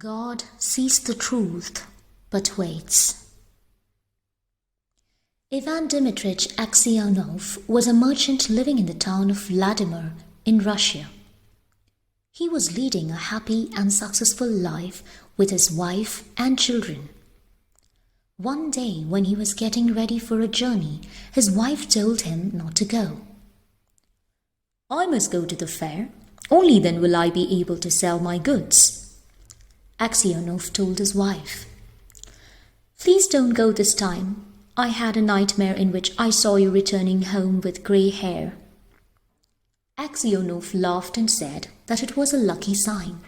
God sees the truth, but waits. Ivan Dmitrich Aksionov was a merchant living in the town of Vladimir in Russia. He was leading a happy and successful life with his wife and children. One day, when he was getting ready for a journey, his wife told him not to go. "I must go to the fair. Only then will I be able to sell my goods," Aksionov told his wife. "Please don't go this time. I had a nightmare in which I saw you returning home with grey hair." Aksionov laughed and said that it was a lucky sign.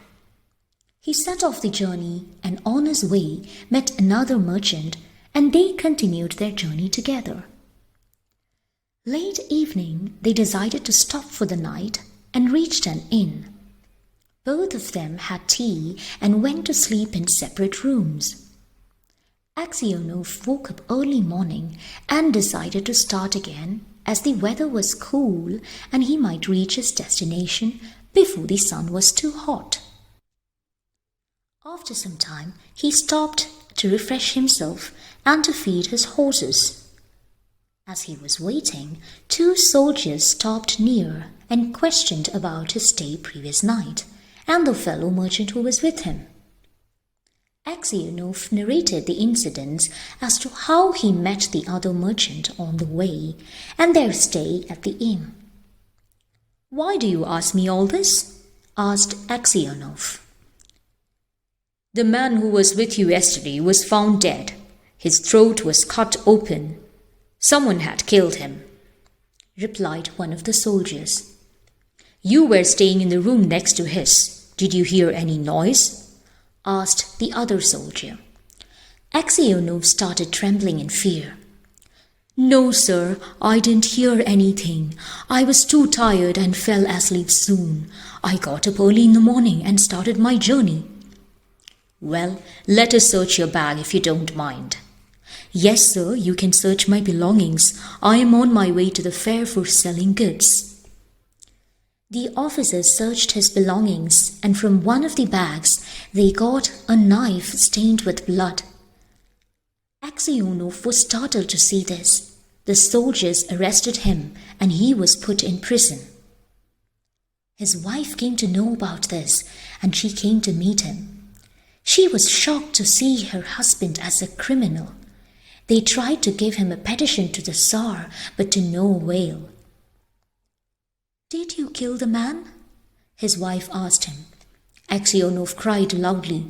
He set off the journey and on his way met another merchant, and they continued their journey together. Late evening, they decided to stop for the night and reached an inn. Both of them had tea and went to sleep in separate rooms. Aksionov woke up early morning and decided to start again, as the weather was cool and he might reach his destination before the sun was too hot. After some time, he stopped to refresh himself and to feed his horses. As he was waiting, two soldiers stopped near and questioned about his stay previous night and the fellow merchant who was with him. Aksionov narrated the incidents as to how he met the other merchant on the way and their stay at the inn. "Why do you ask me all this?" asked Aksionov. "The man who was with you yesterday was found dead. His throat was cut open. Someone had killed him," replied one of the soldiers. "You were staying in the room next to his. Did you hear any noise?" asked the other soldier. Aksionov started trembling in fear. "No, sir, I didn't hear anything. I was too tired and fell asleep soon. I got up early in the morning and started my journey." "Well, let us search your bag if you don't mind." "Yes, sir, you can search my belongings. I am on my way to the fair for selling goods." The officers searched his belongings, and from one of the bags they got a knife stained with blood. Aksionov was startled to see this. The soldiers arrested him, and he was put in prison. His wife came to know about this, and she came to meet him. She was shocked to see her husband as a criminal. They tried to give him a petition to the Tsar, but to no avail. "Did you kill the man?" his wife asked him. Aksionov cried loudly,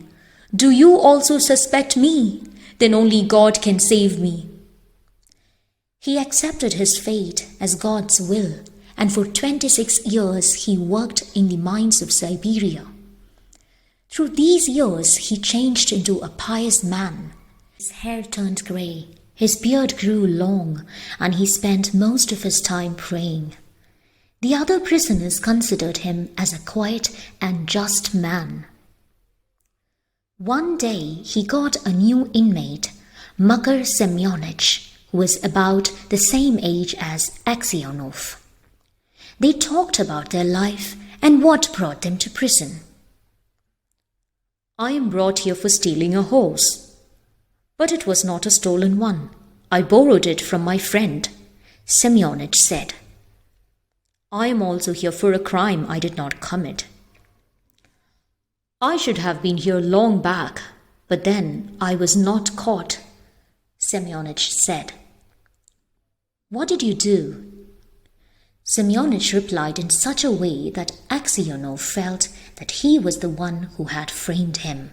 "Do you also suspect me? Then only God can save me." He accepted his fate as God's will, and for 26 years he worked in the mines of Siberia. Through these years he changed into a pious man. His hair turned grey, his beard grew long, and he spent most of his time praying. The other prisoners considered him as a quiet and just man. One day he got a new inmate, Makar Semyonich, who was about the same age as Aksionov. They talked about their life and what brought them to prison. "I am brought here for stealing a horse. But it was not a stolen one. I borrowed it from my friend," Semyonich said. "I am also here for a crime I did not commit." "I should have been here long back, but then I was not caught," Semyonich said. "What did you do?" Semyonich replied in such a way that Aksionov felt that he was the one who had framed him.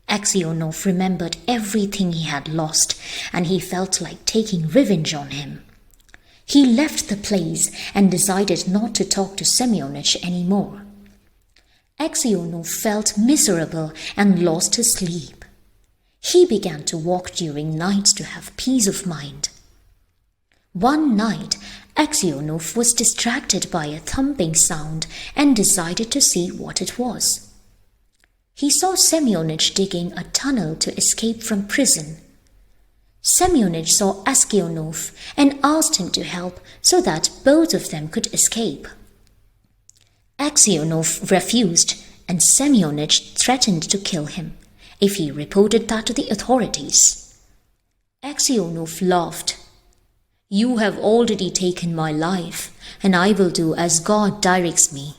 Aksionov remembered everything he had lost, and he felt like taking revenge on him. He left the place and decided not to talk to Semyonich anymore. Aksionov felt miserable and lost his sleep. He began to walk during nights to have peace of mind. One night, Aksionov was distracted by a thumping sound and decided to see what it was. He saw Semyonich digging a tunnel to escape from prison. Semyonich saw Aksionov and asked him to help so that both of them could escape. Aksionov refused and Semyonich threatened to kill him if he reported that to the authorities. Aksionov laughed. "You have already taken my life, and I will do as God directs me."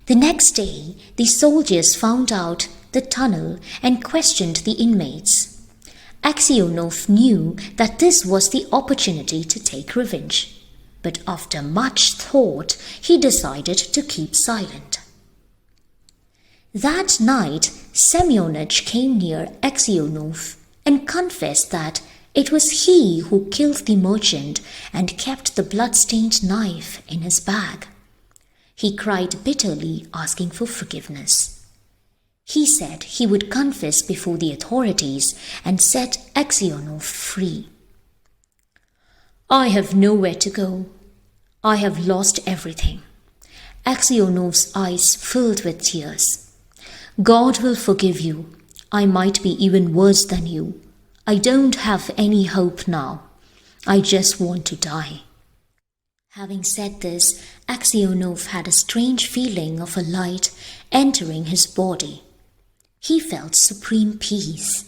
The next day, the soldiers found out the tunnel and questioned the inmates. Aksionov knew that this was the opportunity to take revenge, but after much thought, he decided to keep silent. That night, Semyonich came near Aksionov and confessed that it was he who killed the merchant and kept the blood-stained knife in his bag. He cried bitterly, asking for forgiveness. He said he would confess before the authorities and set Aksionov free. "I have nowhere to go. I have lost everything." Aksionov's eyes filled with tears. "God will forgive you. I might be even worse than you. I don't have any hope now. I just want to die." Having said this, Aksionov had a strange feeling of a light entering his body. He felt supreme peace.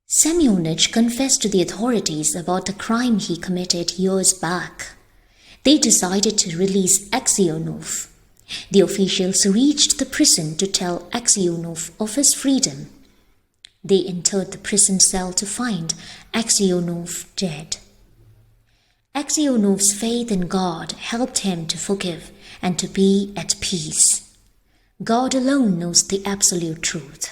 Semyonich confessed to the authorities about the crime he committed years back. They decided to release Aksionov. The officials reached the prison to tell Aksionov of his freedom. They entered the prison cell to find Aksionov dead. Aksionov's faith in God helped him to forgive and to be at peace. God alone knows the absolute truth.